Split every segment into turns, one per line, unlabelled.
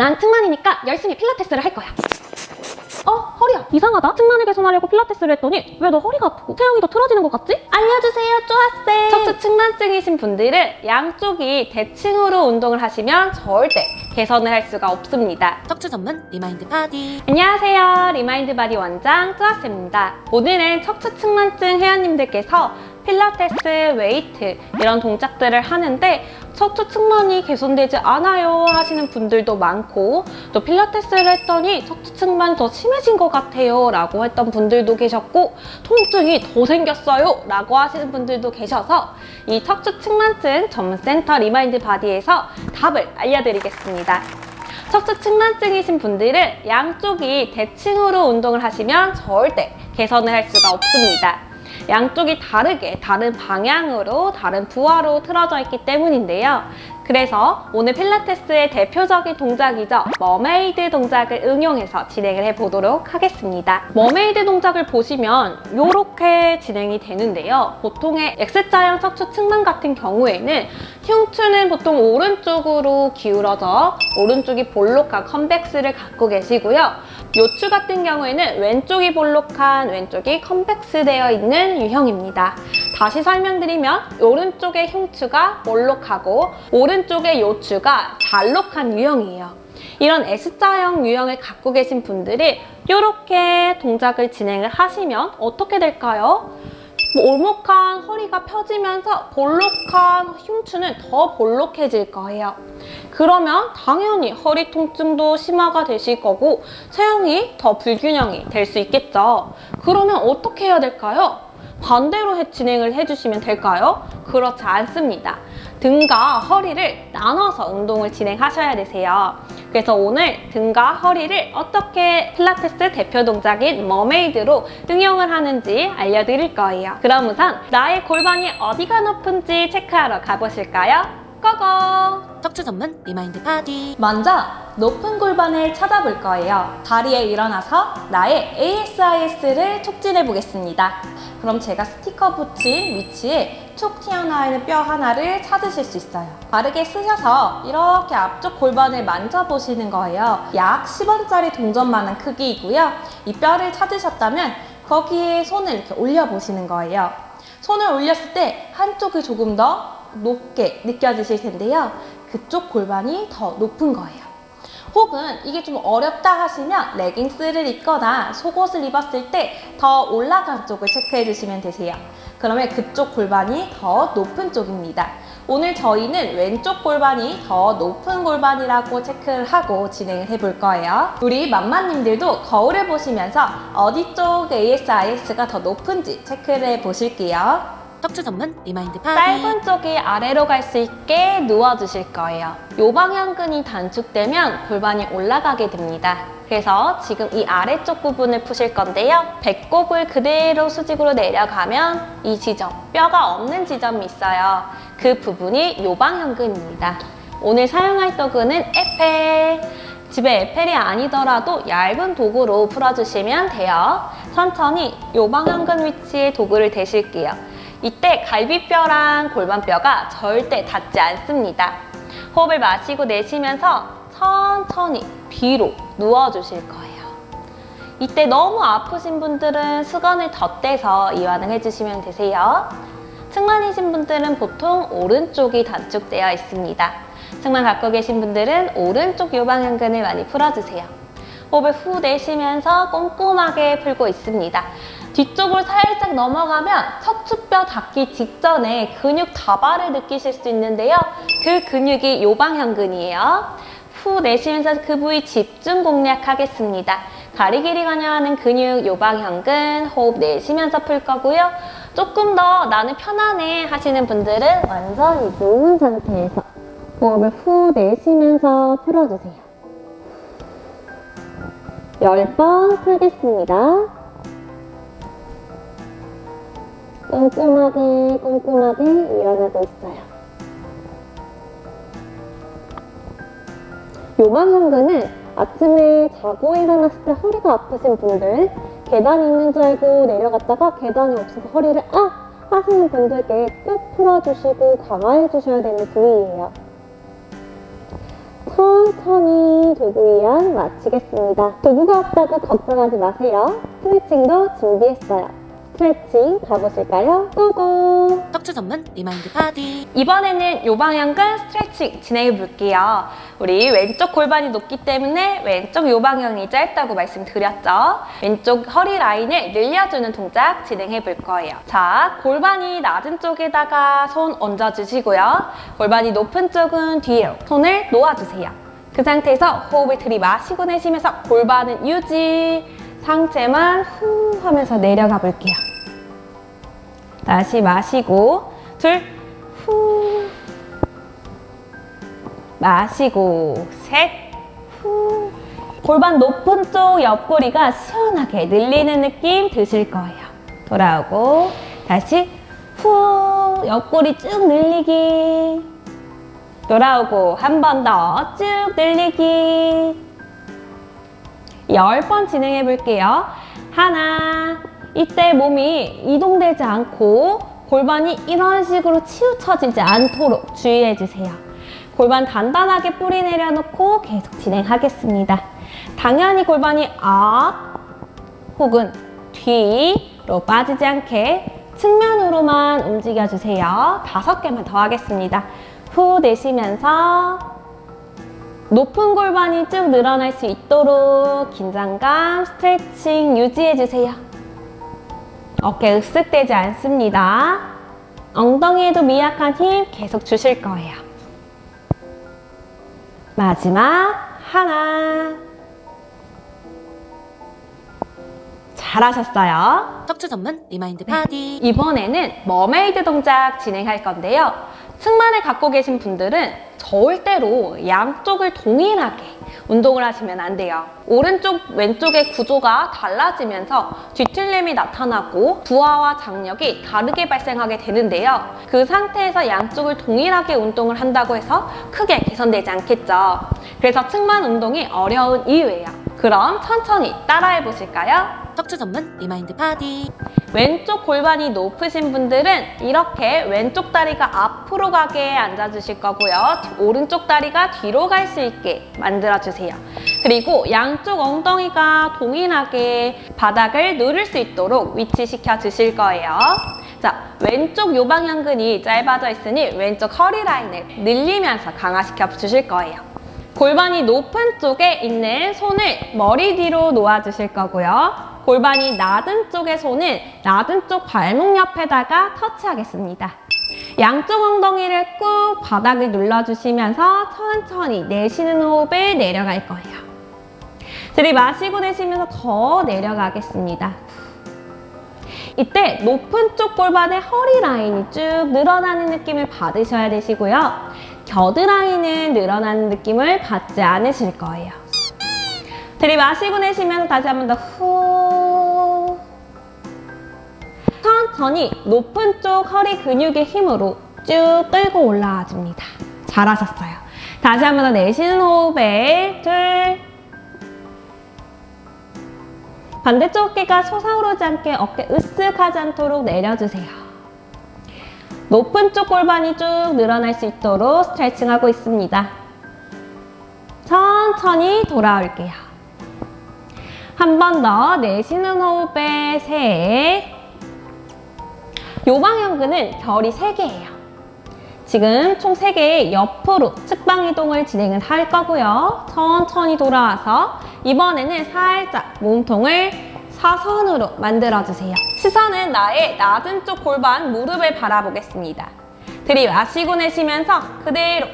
난 측만이니까 열심히 필라테스를 할 거야. 허리야. 이상하다. 측만을 개선하려고 필라테스를 했더니 왜 너 허리가 아프고 체형이 더 틀어지는 것 같지? 알려주세요, 쪼아쌤. 척추 측만증이신 분들은 양쪽이 대칭으로 운동을 하시면 절대 개선을 할 수가 없습니다.
척추 전문 리마인드 바디.
안녕하세요. 리마인드 바디 원장 쪼아쌤입니다. 오늘은 척추 측만증 회원님들께서 필라테스, 웨이트 이런 동작들을 하는데 척추 측만이 개선되지 않아요 하시는 분들도 많고, 또 필라테스를 했더니 척추 측만이 더 심해진 것 같아요 라고 했던 분들도 계셨고, 통증이 더 생겼어요 라고 하시는 분들도 계셔서 이 척추 측만증 전문센터 리마인드 바디에서 답을 알려드리겠습니다. 척추 측만증이신 분들은 양쪽이 대칭으로 운동을 하시면 절대 개선을 할 수가 없습니다. 양쪽이 다르게 다른 방향으로 다른 부하로 틀어져 있기 때문인데요. 그래서 오늘 필라테스의 대표적인 동작이죠. 머메이드 동작을 응용해서 진행을 해보도록 하겠습니다. 머메이드 동작을 보시면 이렇게 진행이 되는데요. 보통의 X자형 척추 측만 같은 경우에는 흉추는 보통 오른쪽으로 기울어져 오른쪽이 볼록한 컨벡스를 갖고 계시고요. 요추 같은 경우에는 왼쪽이 볼록한 왼쪽이 컨벡스 되어 있는 유형입니다. 다시 설명드리면 오른쪽의 흉추가 볼록하고 오른쪽의 요추가 잘록한 유형이에요. 이런 S자형 유형을 갖고 계신 분들이 이렇게 동작을 진행을 하시면 어떻게 될까요? 올목한 허리가 펴지면서 볼록한 흉추는 더 볼록해질 거예요. 그러면 당연히 허리 통증도 심화가 되실 거고 체형이 더 불균형이 될 수 있겠죠. 그러면 어떻게 해야 될까요? 반대로 진행을 해주시면 될까요? 그렇지 않습니다. 등과 허리를 나눠서 운동을 진행하셔야 되세요. 그래서 오늘 등과 허리를 어떻게 필라테스 대표 동작인 머메이드로 응용을 하는지 알려드릴 거예요. 그럼 우선 나의 골반이 어디가 높은지 체크하러 가보실까요? 고고!
척추 전문 리마인드 바디.
먼저 높은 골반을 찾아볼 거예요. 다리에 일어나서 나의 ASIS를 촉진해 보겠습니다. 그럼 제가 스티커 붙인 위치에 촉 튀어나와 있는 뼈 하나를 찾으실 수 있어요. 바르게 쓰셔서 이렇게 앞쪽 골반을 만져보시는 거예요. 약 10원짜리 동전만한 크기이고요. 이 뼈를 찾으셨다면 거기에 손을 이렇게 올려보시는 거예요. 손을 올렸을 때 한쪽이 조금 더 높게 느껴지실 텐데요. 그쪽 골반이 더 높은 거예요. 혹은 이게 좀 어렵다 하시면 레깅스를 입거나 속옷을 입었을 때 더 올라간 쪽을 체크해 주시면 되세요. 그러면 그쪽 골반이 더 높은 쪽입니다. 오늘 저희는 왼쪽 골반이 더 높은 골반이라고 체크를 하고 진행을 해볼 거예요. 우리 맘마님들도 거울을 보시면서 어디 쪽 ASIS가 더 높은지 체크를 해 보실게요.
척추 전문 리마인드 바디.
짧은 쪽이 아래로 갈 수 있게 누워주실 거예요. 요방형근이 단축되면 골반이 올라가게 됩니다. 그래서 지금 이 아래쪽 부분을 푸실 건데요. 배꼽을 그대로 수직으로 내려가면 이 지점, 뼈가 없는 지점이 있어요. 그 부분이 요방형근입니다. 오늘 사용할 도구는 에펠. 집에 에펠이 아니더라도 얇은 도구로 풀어주시면 돼요. 천천히 요방형근 위치에 도구를 대실게요. 이때 갈비뼈랑 골반뼈가 절대 닿지 않습니다. 호흡을 마시고 내쉬면서 천천히 뒤로 누워주실 거예요. 이때 너무 아프신 분들은 수건을 덧대서 이완을 해주시면 되세요. 측만이신 분들은 보통 오른쪽이 단축되어 있습니다. 측만 갖고 계신 분들은 오른쪽 요방형근을 많이 풀어주세요. 호흡을 후 내쉬면서 꼼꼼하게 풀고 있습니다. 뒤쪽으로 살짝 넘어가면 척추뼈 닿기 직전에 근육 다발을 느끼실 수 있는데요. 그 근육이 요방형근이에요. 후 내쉬면서 그 부위 집중 공략하겠습니다. 다리 길이 관여하는 근육 요방형근 호흡 내쉬면서 풀 거고요. 조금 더 나는 편안해 하시는 분들은 완전히 누운 상태에서 호흡을 후 내쉬면서 풀어주세요. 10번 풀겠습니다. 꼼꼼하게 일어나고 있어요. 요방형근은 아침에 자고 일어났을 때 허리가 아프신 분들, 계단이 있는 줄 알고 내려갔다가 계단이 없어서 허리를 하시는 분들께 쭉 풀어주시고 강화해 주셔야 되는 부위예요. 천천히 도구 이완 마치겠습니다. 도구가 없다고 걱정하지 마세요. 스트레칭도 준비했어요. 스트레칭 가보실까요? 고고!
척추 전문 리마인드 파디.
이번에는 요방향근 스트레칭 진행해 볼게요. 우리 왼쪽 골반이 높기 때문에 왼쪽 요방향이 짧다고 말씀드렸죠. 왼쪽 허리 라인을 늘려주는 동작 진행해 볼 거예요. 자, 골반이 낮은 쪽에다가 손 얹어주시고요. 골반이 높은 쪽은 뒤로 손을 놓아주세요. 그 상태에서 호흡을 들이마시고 내쉬면서 골반은 유지, 상체만 후 하면서 내려가 볼게요. 다시 마시고 둘, 후 마시고 셋, 후 골반 높은 쪽 옆구리가 시원하게 늘리는 느낌 드실 거예요. 돌아오고 다시 후 옆구리 쭉 늘리기 돌아오고 한 번 더 쭉 늘리기 10번 진행해 볼게요. 하나, 이때 몸이 이동되지 않고 골반이 이런 식으로 치우쳐지지 않도록 주의해 주세요. 골반 단단하게 뿌리 내려놓고 계속 진행하겠습니다. 당연히 골반이 앞 혹은 뒤로 빠지지 않게 측면으로만 움직여 주세요. 5개만 더 하겠습니다. 후 내쉬면서 높은 골반이 쭉 늘어날 수 있도록 긴장감, 스트레칭 유지해주세요. 어깨 으쓱대지 않습니다. 엉덩이에도 미약한 힘 계속 주실 거예요. 마지막 하나. 잘하셨어요.
척추 전문 리마인드 파디.
이번에는 머메이드 동작 진행할 건데요. 측만을 갖고 계신 분들은 절대로 양쪽을 동일하게 운동을 하시면 안 돼요. 오른쪽, 왼쪽의 구조가 달라지면서 뒤틀림이 나타나고 부하와 장력이 다르게 발생하게 되는데요. 그 상태에서 양쪽을 동일하게 운동을 한다고 해서 크게 개선되지 않겠죠. 그래서 측만 운동이 어려운 이유예요. 그럼 천천히 따라해 보실까요?
척추 전문 리마인드 파디.
왼쪽 골반이 높으신 분들은 이렇게 왼쪽 다리가 앞으로 가게 앉아주실 거고요. 오른쪽 다리가 뒤로 갈 수 있게 만들어주세요. 그리고 양쪽 엉덩이가 동일하게 바닥을 누를 수 있도록 위치시켜 주실 거예요. 자, 왼쪽 요방향근이 짧아져 있으니 왼쪽 허리 라인을 늘리면서 강화시켜 주실 거예요. 골반이 높은 쪽에 있는 손을 머리 뒤로 놓아주실 거고요. 골반이 낮은 쪽의 손은 낮은 쪽 발목 옆에다가 터치하겠습니다. 양쪽 엉덩이를 꾹 바닥을 눌러주시면서 천천히 내쉬는 호흡을 내려갈 거예요. 들이마시고 내쉬면서 더 내려가겠습니다. 이때 높은 쪽 골반의 허리 라인이 쭉 늘어나는 느낌을 받으셔야 되시고요. 겨드랑이는 늘어나는 느낌을 받지 않으실 거예요. 들이마시고 내쉬면서 다시 한 번 더 후. 천천히 높은 쪽 허리 근육의 힘으로 쭉 끌고 올라와 줍니다. 잘하셨어요. 다시 한 번 더 내쉬는 호흡에 둘. 반대쪽 어깨가 솟아오르지 않게 어깨 으쓱하지 않도록 내려주세요. 높은 쪽 골반이 쭉 늘어날 수 있도록 스트레칭하고 있습니다. 천천히 돌아올게요. 한 번 더 내쉬는 호흡에 셋. 요방향근은 결이 3개예요. 지금 총 3개의 옆으로 측방 이동을 진행을 할 거고요. 천천히 돌아와서 이번에는 살짝 몸통을 사선으로 만들어주세요. 시선은 나의 낮은 쪽 골반 무릎을 바라보겠습니다. 들이마시고 내쉬면서 그대로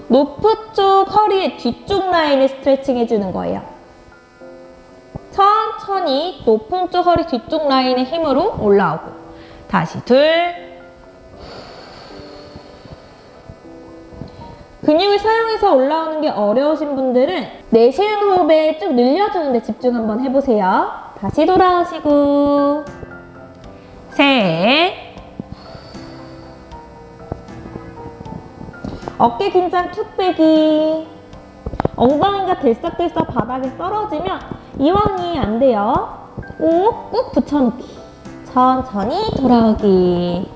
높은 쪽 허리의 뒤쪽 라인을 스트레칭 해주는 거예요. 천천히 높은 쪽 허리 뒤쪽 라인의 힘으로 올라오고 다시 둘. 근육을 사용해서 올라오는 게 어려우신 분들은 내쉬는 호흡에 쭉 늘려주는 데 집중 한번 해보세요. 다시 돌아오시고 셋. 어깨 긴장 툭 빼기. 엉덩이가 들썩들썩 바닥에 떨어지면 이완이 안 돼요. 꾹꾹 붙여놓기. 천천히 돌아오기.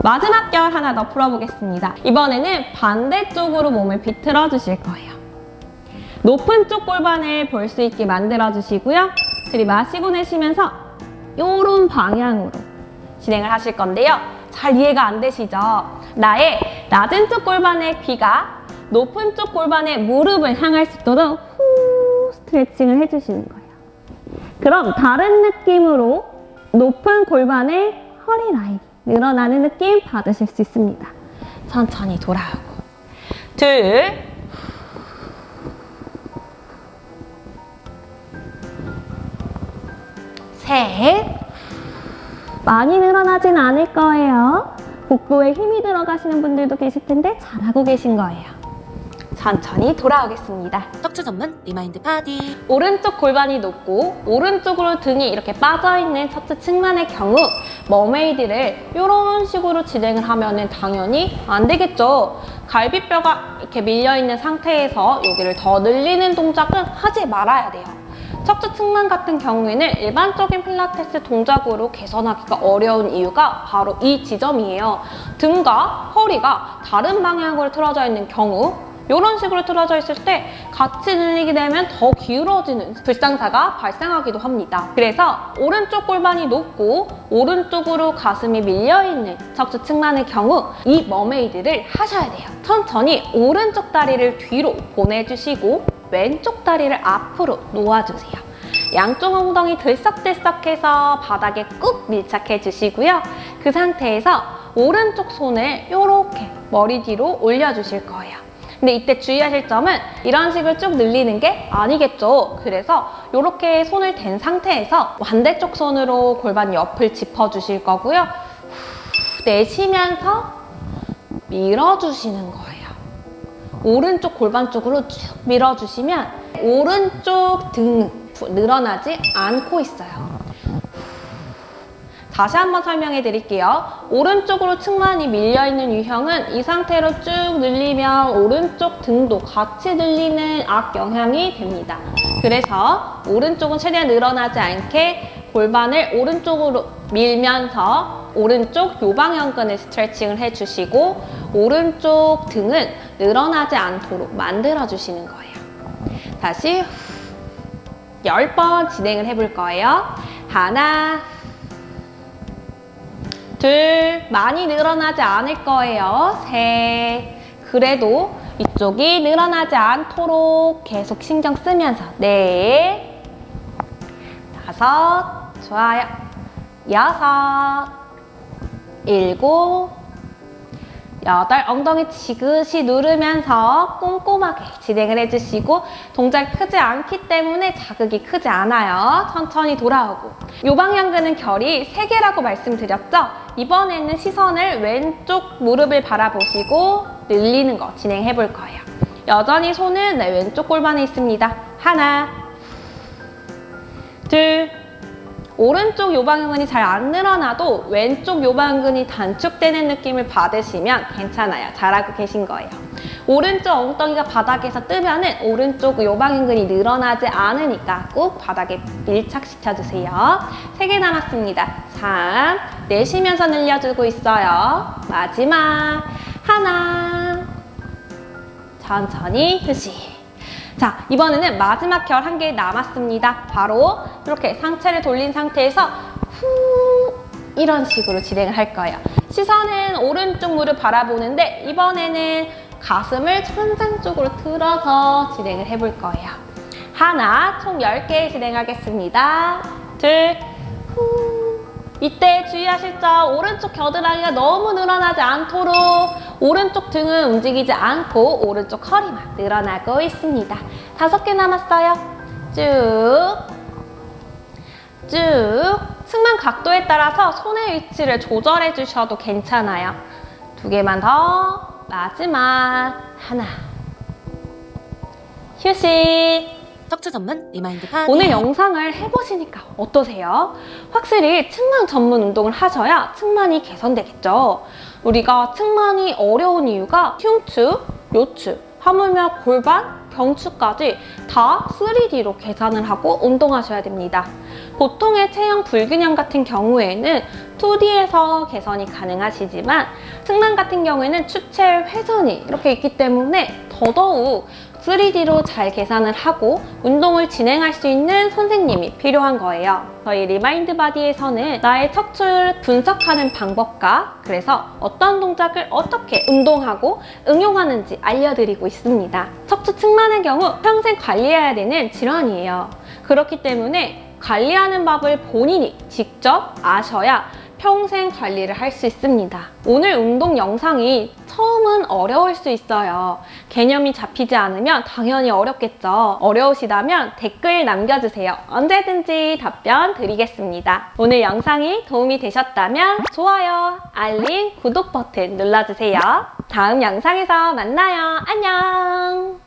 마지막 결 하나 더 풀어보겠습니다. 이번에는 반대쪽으로 몸을 비틀어 주실 거예요. 높은 쪽 골반을 볼 수 있게 만들어 주시고요. 들이마시고 내쉬면서 요런 방향으로 진행을 하실 건데요. 잘 이해가 안 되시죠? 나의 낮은 쪽 골반의 귀가 높은 쪽 골반의 무릎을 향할 수 있도록 후 스트레칭을 해주시는 거예요. 그럼 다른 느낌으로 높은 골반의 허리 라인이 늘어나는 느낌 받으실 수 있습니다. 천천히 돌아오고 둘 셋 많이 늘어나진 않을 거예요. 복부에 힘이 들어가시는 분들도 계실 텐데 잘하고 계신 거예요. 천천히 돌아오겠습니다.
척추 전문 리마인드 파디.
오른쪽 골반이 높고 오른쪽으로 등이 이렇게 빠져있는 척추 측만의 경우 머메이드를 이런 식으로 진행을 하면 당연히 안 되겠죠. 갈비뼈가 이렇게 밀려있는 상태에서 여기를 더 늘리는 동작은 하지 말아야 돼요. 척추 측만 같은 경우에는 일반적인 필라테스 동작으로 개선하기가 어려운 이유가 바로 이 지점이에요. 등과 허리가 다른 방향으로 틀어져 있는 경우 이런 식으로 틀어져 있을 때 같이 늘리게 되면 더 기울어지는 불상사가 발생하기도 합니다. 그래서 오른쪽 골반이 높고 오른쪽으로 가슴이 밀려있는 척추 측만의 경우 이 머메이드를 하셔야 돼요. 천천히 오른쪽 다리를 뒤로 보내주시고 왼쪽 다리를 앞으로 놓아주세요. 양쪽 엉덩이 들썩들썩해서 바닥에 꾹 밀착해 주시고요. 그 상태에서 오른쪽 손을 이렇게 머리 뒤로 올려주실 거예요. 근데 이때 주의하실 점은 이런 식으로 쭉 늘리는 게 아니겠죠. 그래서 이렇게 손을 댄 상태에서 반대쪽 손으로 골반 옆을 짚어주실 거고요. 내쉬면서 밀어주시는 거예요. 오른쪽 골반 쪽으로 쭉 밀어주시면 오른쪽 등 늘어나지 않고 있어요. 다시 한번 설명해 드릴게요. 오른쪽으로 측만이 밀려있는 유형은 이 상태로 쭉 늘리면 오른쪽 등도 같이 늘리는 악영향이 됩니다. 그래서 오른쪽은 최대한 늘어나지 않게 골반을 오른쪽으로 밀면서 오른쪽 요방형근을 스트레칭을 해주시고 오른쪽 등은 늘어나지 않도록 만들어주시는 거예요. 다시 10번 진행을 해볼 거예요. 하나 둘, 많이 늘어나지 않을 거예요. 셋, 그래도 이쪽이 늘어나지 않도록 계속 신경 쓰면서 넷, 다섯, 좋아요. 여섯, 일곱, 여덟, 엉덩이 지그시 누르면서 꼼꼼하게 진행을 해주시고 동작이 크지 않기 때문에 자극이 크지 않아요. 천천히 돌아오고 요방형근은 결이 3개라고 말씀드렸죠? 이번에는 시선을 왼쪽 무릎을 바라보시고 늘리는 거 진행해 볼 거예요. 여전히 손은 내 왼쪽 골반에 있습니다. 하나 둘 오른쪽 요방형근이 잘 안 늘어나도 왼쪽 요방근이 단축되는 느낌을 받으시면 괜찮아요. 잘하고 계신 거예요. 오른쪽 엉덩이가 바닥에서 뜨면은 오른쪽 요방형근이 늘어나지 않으니까 꼭 바닥에 밀착시켜주세요. 3개 남았습니다. 3, 내쉬면서 늘려주고 있어요. 마지막 하나, 천천히 휴식. 자, 이번에는 마지막 결 1개 남았습니다. 바로 이렇게 상체를 돌린 상태에서 후 이런 식으로 진행을 할 거예요. 시선은 오른쪽 무릎 바라보는데 이번에는 가슴을 천장 쪽으로 틀어서 진행을 해볼 거예요. 하나, 총 10개 진행하겠습니다. 둘, 후. 이때 주의하실 점, 오른쪽 겨드랑이가 너무 늘어나지 않도록 오른쪽 등은 움직이지 않고 오른쪽 허리만 늘어나고 있습니다. 5개 남았어요. 쭉, 쭉. 측만 각도에 따라서 손의 위치를 조절해 주셔도 괜찮아요. 2개만 더. 마지막 하나. 휴식.
척추 전문 리마인드 파디.
오늘 영상을 해보시니까 어떠세요? 확실히 측만 전문 운동을 하셔야 측만이 개선되겠죠? 우리가 측만이 어려운 이유가 흉추, 요추, 하물며 골반, 경추까지 다 3D로 계산을 하고 운동하셔야 됩니다. 보통의 체형 불균형 같은 경우에는 2D에서 개선이 가능하시지만 측만 같은 경우에는 추체 회전이 이렇게 있기 때문에 더더욱 3D로 잘 계산을 하고 운동을 진행할 수 있는 선생님이 필요한 거예요. 저희 리마인드 바디에서는 나의 척추를 분석하는 방법과 그래서 어떤 동작을 어떻게 운동하고 응용하는지 알려드리고 있습니다. 척추 측만의 경우 평생 관리해야 되는 질환이에요. 그렇기 때문에 관리하는 법을 본인이 직접 아셔야 평생 관리를 할 수 있습니다. 오늘 운동 영상이 처음은 어려울 수 있어요. 개념이 잡히지 않으면 당연히 어렵겠죠. 어려우시다면 댓글 남겨주세요. 언제든지 답변 드리겠습니다. 오늘 영상이 도움이 되셨다면 좋아요, 알림, 구독 버튼 눌러주세요. 다음 영상에서 만나요. 안녕!